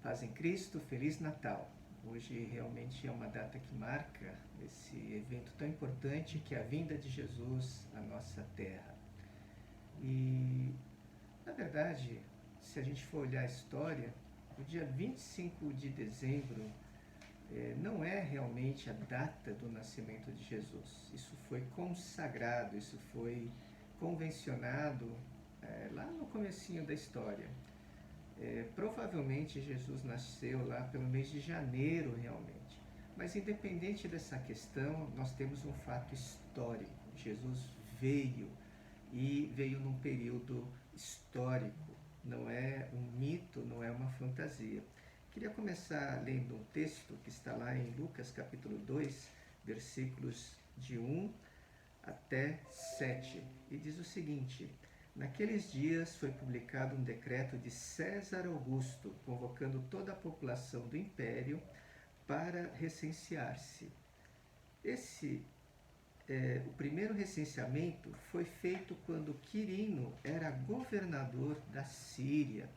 Paz em Cristo, Feliz Natal. Hoje realmente é uma data que marca esse evento tão importante que é a vinda de Jesus à nossa terra. E, na verdade, se a gente for olhar a história, o dia 25 de dezembro não é realmente a data do nascimento de Jesus. Isso foi consagrado, isso foi convencionado lá no comecinho da história. Provavelmente Jesus nasceu lá pelo mês de janeiro realmente. Mas independente dessa questão, nós temos um fato histórico. Jesus veio e veio num período histórico. Não é um mito, não é uma fantasia. Queria começar lendo um texto que está lá em Lucas capítulo 2, versículos de 1 até 7. E diz o seguinte: Naqueles dias foi publicado um decreto de César Augusto, convocando toda a população do império para recensear-se. O primeiro recenseamento foi feito quando Quirino era governador da Síria.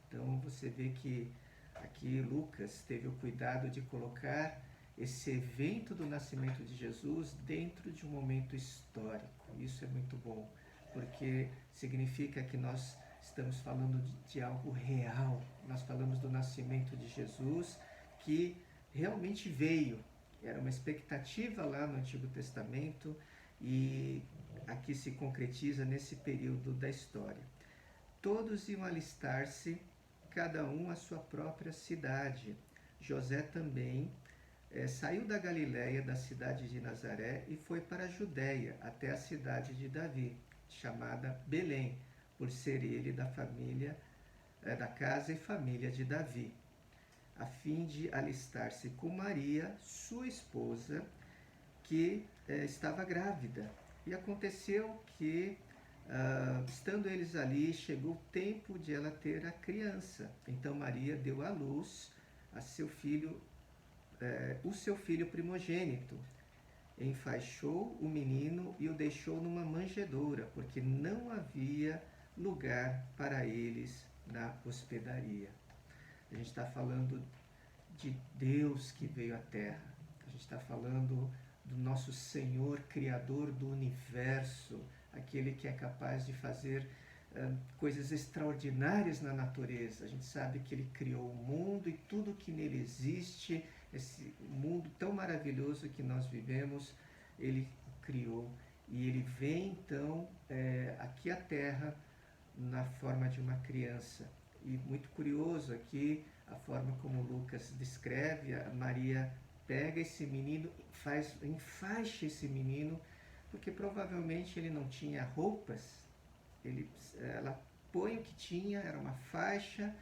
Então você vê que aqui Lucas teve o cuidado de colocar esse evento do nascimento de Jesus dentro de um momento histórico. Isso é muito bom, porque significa que nós estamos falando de algo real. Nós falamos do nascimento de Jesus que realmente veio. Era uma expectativa lá no Antigo Testamento e aqui se concretiza nesse período da história. Todos iam alistar-se, cada um à sua própria cidade. José também saiu da Galiléia, da cidade de Nazaré, e foi para a Judéia, até a cidade de Davi, chamada Belém, por ser ele da família, da casa e família de Davi, a fim de alistar-se com Maria, sua esposa, que estava grávida. E aconteceu que, estando eles ali, chegou o tempo de ela ter a criança. Então Maria deu à luz a seu filho, o seu filho primogênito. Enfaixou o menino e o deixou numa manjedoura, porque não havia lugar para eles na hospedaria. A gente está falando de Deus que veio à Terra. A gente está falando do nosso Senhor, Criador do Universo, aquele que é capaz de fazer coisas extraordinárias na natureza. A gente sabe que Ele criou o mundo e tudo que nele existe, esse mundo tão maravilhoso que nós vivemos, Ele criou. E Ele vem então aqui à Terra na forma de uma criança. E muito curioso aqui a forma como Lucas descreve. A Maria pega esse menino, enfaixa esse menino, porque provavelmente ele não tinha roupas. Ela põe o que tinha, era uma faixa,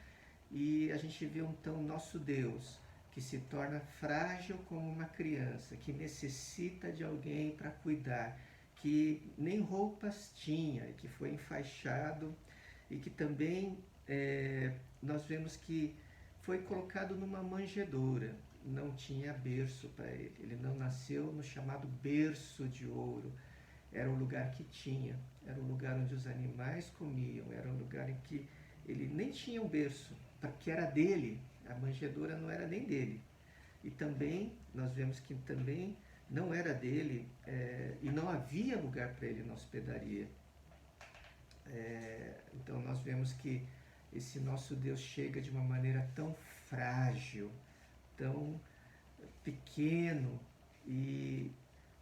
e a gente vê então nosso Deus, que se torna frágil como uma criança, que necessita de alguém para cuidar, que nem roupas tinha, e que foi enfaixado, e que também nós vemos que foi colocado numa manjedoura, não tinha berço para ele. Ele não nasceu no chamado berço de ouro. Era o lugar que tinha, era o lugar onde os animais comiam, era um lugar em que ele nem tinha um berço, que era dele, a manjedoura não era nem dele. E também, nós vemos que também não era dele, e não havia lugar para ele na hospedaria. Então nós vemos que esse nosso Deus chega de uma maneira tão frágil, tão pequeno, e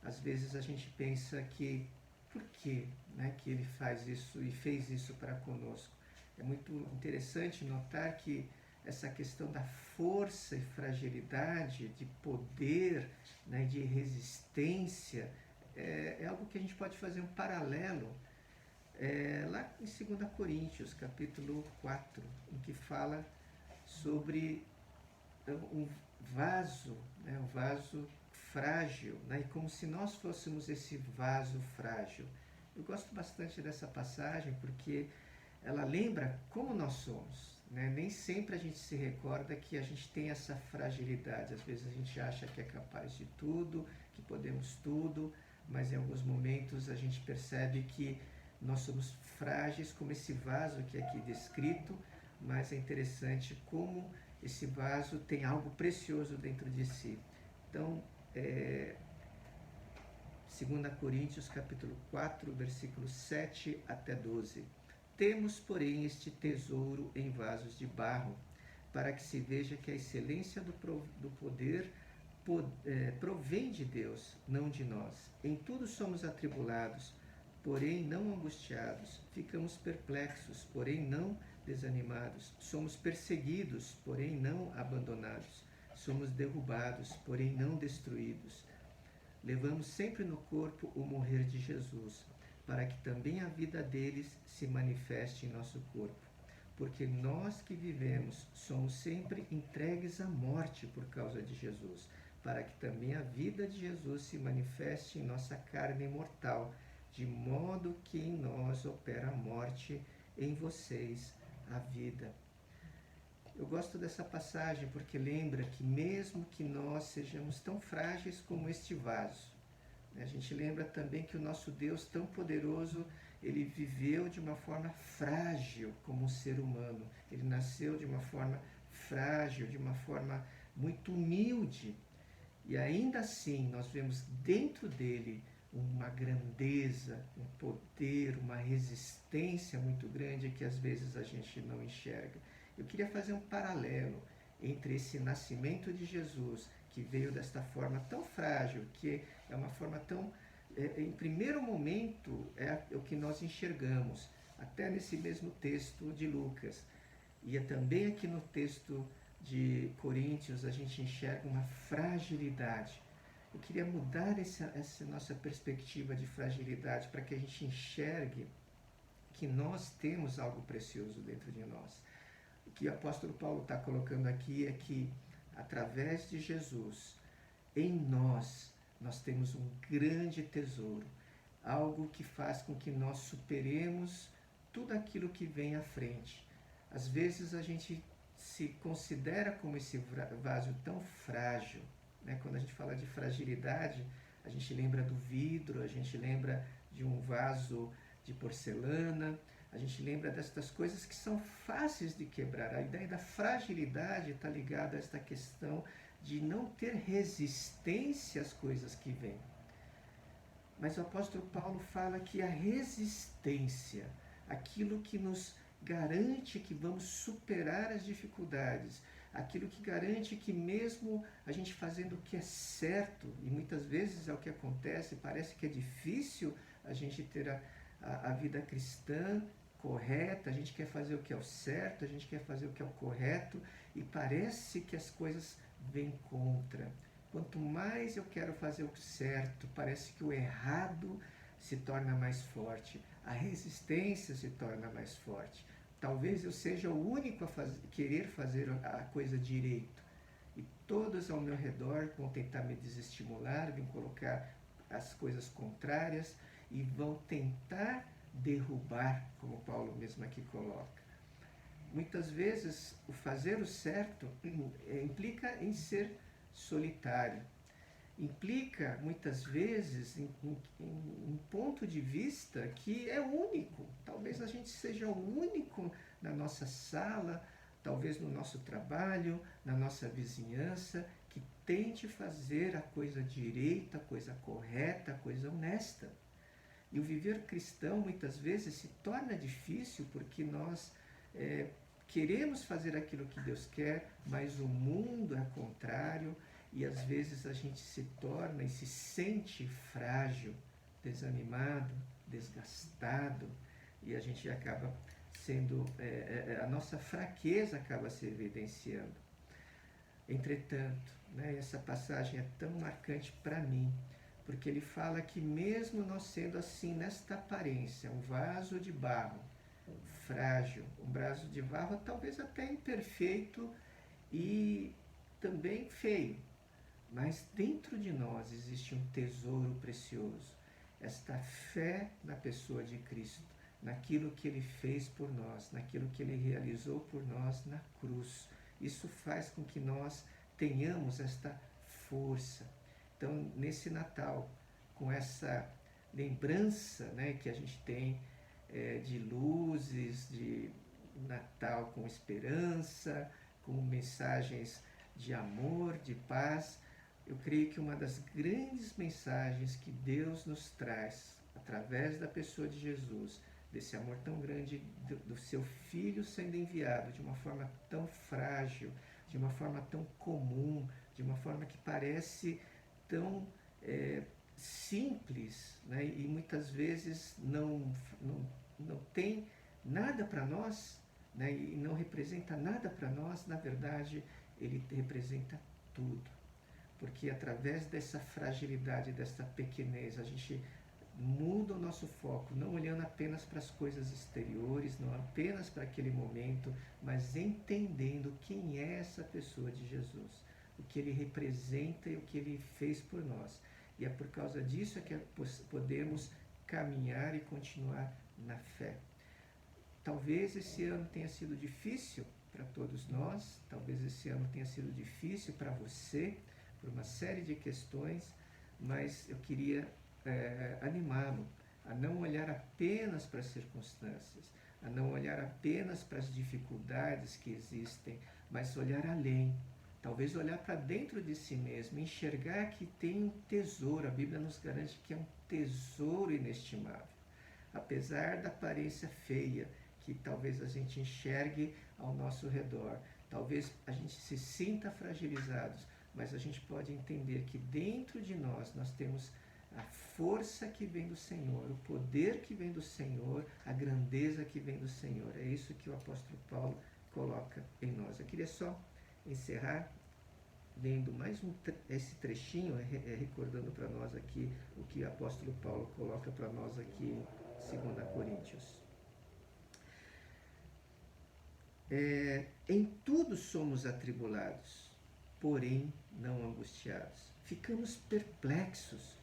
às vezes a gente pensa que por que, que ele faz isso e fez isso para conosco. É muito interessante notar que essa questão da força e fragilidade, de poder, de resistência, é algo que a gente pode fazer um paralelo lá em 2 Coríntios, capítulo 4, em que fala sobre um vaso, um vaso frágil, e como se nós fôssemos esse vaso frágil. Eu gosto bastante dessa passagem porque ela lembra como nós somos. Nem sempre a gente se recorda que a gente tem essa fragilidade. Às vezes a gente acha que é capaz de tudo, que podemos tudo, mas em alguns momentos a gente percebe que nós somos frágeis, como esse vaso que é aqui descrito, mas é interessante como esse vaso tem algo precioso dentro de si. Então, 2 Coríntios capítulo 4, versículos 7 até 12. Temos, porém, este tesouro em vasos de barro, para que se veja que a excelência do poder provém de Deus, não de nós. Em tudo somos atribulados, porém não angustiados. Ficamos perplexos, porém não desanimados. Somos perseguidos, porém não abandonados. Somos derrubados, porém não destruídos. Levamos sempre no corpo o morrer de Jesus, para que também a vida deles se manifeste em nosso corpo. Porque nós que vivemos somos sempre entregues à morte por causa de Jesus, para que também a vida de Jesus se manifeste em nossa carne mortal, de modo que em nós opera a morte, em vocês a vida. Eu gosto dessa passagem porque lembra que mesmo que nós sejamos tão frágeis como este vaso, a gente lembra também que o nosso Deus tão poderoso, ele viveu de uma forma frágil como um ser humano. Ele nasceu de uma forma frágil, de uma forma muito humilde. E ainda assim nós vemos dentro dele uma grandeza, um poder, uma resistência muito grande que às vezes a gente não enxerga. Eu queria fazer um paralelo entre esse nascimento de Jesus, que veio desta forma tão frágil, que é uma forma tão... em primeiro momento é o que nós enxergamos, até nesse mesmo texto de Lucas. E também aqui no texto de Coríntios a gente enxerga uma fragilidade. Eu queria mudar essa nossa perspectiva de fragilidade para que a gente enxergue que nós temos algo precioso dentro de nós. O que o apóstolo Paulo está colocando aqui é que, através de Jesus, em nós temos um grande tesouro, algo que faz com que nós superemos tudo aquilo que vem à frente. Às vezes a gente se considera como esse vaso tão frágil, né? Quando a gente fala de fragilidade, a gente lembra do vidro, a gente lembra de um vaso de porcelana, a gente lembra destas coisas que são fáceis de quebrar. A ideia da fragilidade está ligada a esta questão de não ter resistência às coisas que vêm. Mas o apóstolo Paulo fala que a resistência, aquilo que nos garante que vamos superar as dificuldades, aquilo que garante que mesmo a gente fazendo o que é certo, e muitas vezes é o que acontece, parece que é difícil a gente ter a vida cristã correta, a gente quer fazer o que é o certo, a gente quer fazer o que é o correto, e parece que as coisas vêm contra. Quanto mais eu quero fazer o certo, parece que o errado se torna mais forte, a resistência se torna mais forte. Talvez eu seja o único a querer fazer a coisa direito, e todos ao meu redor vão tentar me desestimular, vão colocar as coisas contrárias e vão tentar derrubar, como Paulo mesmo aqui coloca. Muitas vezes o fazer o certo implica em ser solitário, implica muitas vezes em um ponto de vista que é único. Talvez a gente seja o único na nossa sala, talvez no nosso trabalho, na nossa vizinhança, que tente fazer a coisa direita, a coisa correta, a coisa honesta. E o viver cristão muitas vezes se torna difícil porque nós queremos fazer aquilo que Deus quer, mas o mundo é contrário, e às vezes a gente se torna e se sente frágil, desanimado, desgastado, e a gente acaba sendo, a nossa fraqueza acaba se evidenciando. Entretanto, essa passagem é tão marcante para mim, porque ele fala que mesmo nós sendo assim, nesta aparência, um vaso de barro, frágil, um vaso de barro talvez até imperfeito e também feio, mas dentro de nós existe um tesouro precioso, esta fé na pessoa de Cristo, naquilo que Ele fez por nós, naquilo que Ele realizou por nós na cruz. Isso faz com que nós tenhamos esta força. Então, nesse Natal, com essa lembrança, que a gente tem de luzes, de Natal com esperança, como mensagens de amor, de paz. Eu creio que uma das grandes mensagens que Deus nos traz através da pessoa de Jesus, desse amor tão grande do seu Filho sendo enviado de uma forma tão frágil, de uma forma tão comum, de uma forma que parece tão simples, né? E muitas vezes não tem nada para nós, né? E não representa nada para nós. Na verdade, ele representa tudo, porque através dessa fragilidade, dessa pequenez, a gente muda o nosso foco, não olhando apenas para as coisas exteriores, não apenas para aquele momento, mas entendendo quem é essa pessoa de Jesus, o que ele representa e o que ele fez por nós. E é por causa disso que podemos caminhar e continuar na fé. Talvez esse ano tenha sido difícil para todos nós, talvez esse ano tenha sido difícil para você, por uma série de questões, mas eu queria animá-lo a não olhar apenas para as circunstâncias, a não olhar apenas para as dificuldades que existem, mas olhar além. Talvez olhar para dentro de si mesmo, enxergar que tem um tesouro. A Bíblia nos garante que é um tesouro inestimável. Apesar da aparência feia que talvez a gente enxergue ao nosso redor, talvez a gente se sinta fragilizados, mas a gente pode entender que dentro de nós temos a força que vem do Senhor, o poder que vem do Senhor, a grandeza que vem do Senhor. É isso que o apóstolo Paulo coloca em nós. Eu queria só encerrar lendo mais esse trechinho, recordando para nós aqui o que o apóstolo Paulo coloca para nós aqui em 2 Coríntios. Em tudo somos atribulados, porém não angustiados. Ficamos perplexos,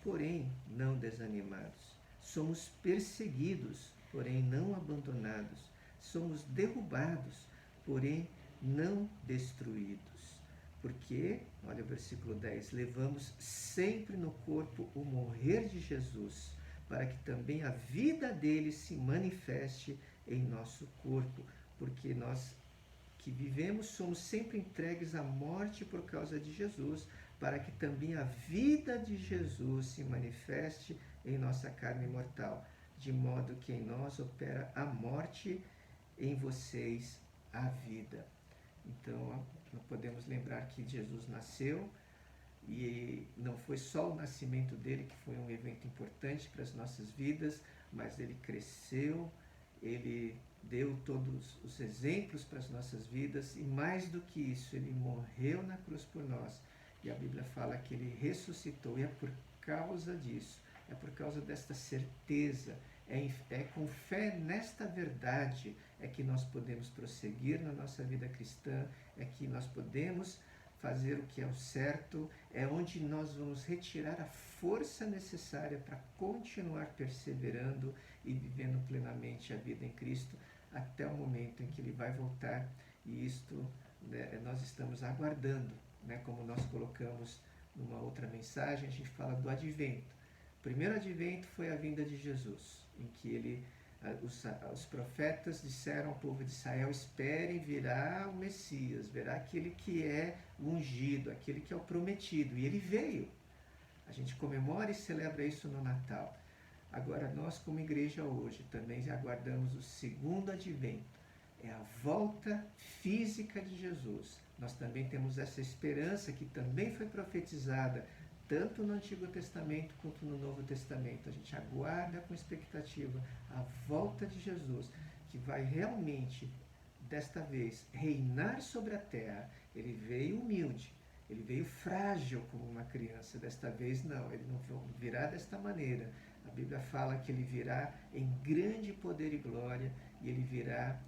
porém não desanimados. Somos perseguidos, porém não abandonados. Somos derrubados, porém não destruídos. Porque, olha o versículo 10, levamos sempre no corpo o morrer de Jesus, para que também a vida dele se manifeste em nosso corpo. Porque nós que vivemos somos sempre entregues à morte por causa de Jesus, para que também a vida de Jesus se manifeste em nossa carne mortal, de modo que em nós opera a morte, em vocês a vida. Então, nós podemos lembrar que Jesus nasceu, e não foi só o nascimento dele que foi um evento importante para as nossas vidas, mas ele cresceu, ele deu todos os exemplos para as nossas vidas, e mais do que isso, ele morreu na cruz por nós. E a Bíblia fala que ele ressuscitou, e é por causa disso, é por causa desta certeza, é com fé nesta verdade é que nós podemos prosseguir na nossa vida cristã, é que nós podemos fazer o que é o certo, é onde nós vamos retirar a força necessária para continuar perseverando e vivendo plenamente a vida em Cristo, até o momento em que ele vai voltar. E isto, né, nós estamos aguardando, né, como nós colocamos numa outra mensagem, a gente fala do advento. O primeiro advento foi a vinda de Jesus, em que os profetas disseram ao povo de Israel: esperem, virá o Messias, virá aquele que é o ungido, aquele que é o prometido. E ele veio. A gente comemora e celebra isso no Natal. Agora, nós como igreja hoje também aguardamos o segundo advento. É a volta física de Jesus. Nós também temos essa esperança que também foi profetizada tanto no Antigo Testamento quanto no Novo Testamento. A gente aguarda com expectativa a volta de Jesus, que vai realmente, desta vez, reinar sobre a terra. Ele veio humilde, ele veio frágil como uma criança. Desta vez não, ele não virá desta maneira. A Bíblia fala que ele virá em grande poder e glória, e ele virá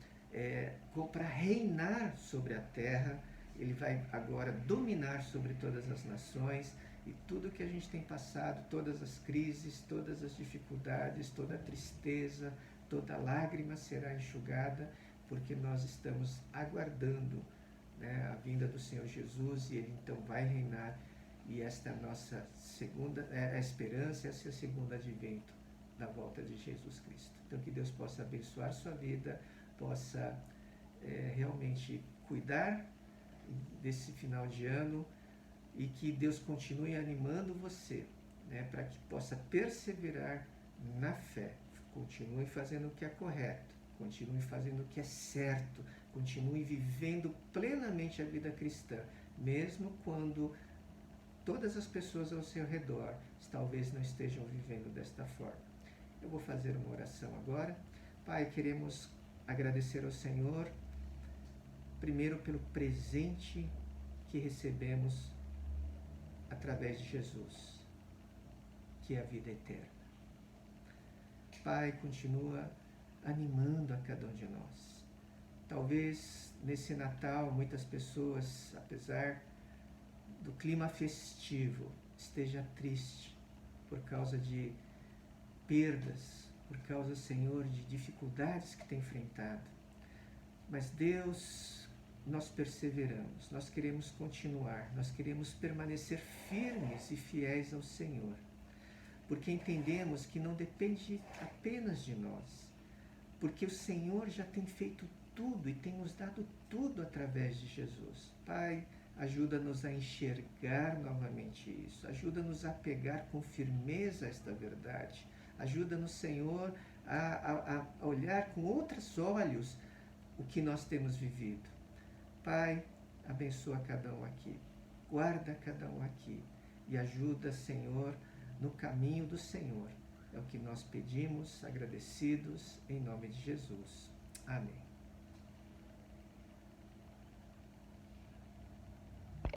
para reinar sobre a terra. Ele vai agora dominar sobre todas as nações, e tudo que a gente tem passado, todas as crises, todas as dificuldades, toda a tristeza, toda a lágrima será enxugada, porque nós estamos aguardando, né, a vinda do Senhor Jesus, e ele então vai reinar. E esta é a nossa segunda, a esperança, esse é o segundo advento da volta de Jesus Cristo. Então que Deus possa abençoar sua vida, possa realmente cuidar desse final de ano e que Deus continue animando você, né, para que possa perseverar na fé. Continue fazendo o que é correto, continue fazendo o que é certo, continue vivendo plenamente a vida cristã, mesmo quando todas as pessoas ao seu redor talvez não estejam vivendo desta forma. Eu vou fazer uma oração agora. Pai, queremos agradecer ao Senhor, primeiro pelo presente que recebemos através de Jesus, que é a vida eterna. Pai, continua animando a cada um de nós. Talvez nesse Natal muitas pessoas, apesar do clima festivo, esteja triste por causa de perdas, por causa, Senhor, de dificuldades que tem enfrentado. Mas Deus, nós perseveramos, nós queremos continuar, nós queremos permanecer firmes e fiéis ao Senhor, porque entendemos que não depende apenas de nós, porque o Senhor já tem feito tudo e tem nos dado tudo através de Jesus. Pai, ajuda-nos a enxergar novamente isso, ajuda-nos a pegar com firmeza esta verdade, ajuda-nos, Senhor, a olhar com outros olhos o que nós temos vivido. Pai, abençoa cada um aqui, guarda cada um aqui e ajuda, Senhor, no caminho do Senhor. É o que nós pedimos, agradecidos, em nome de Jesus. Amém.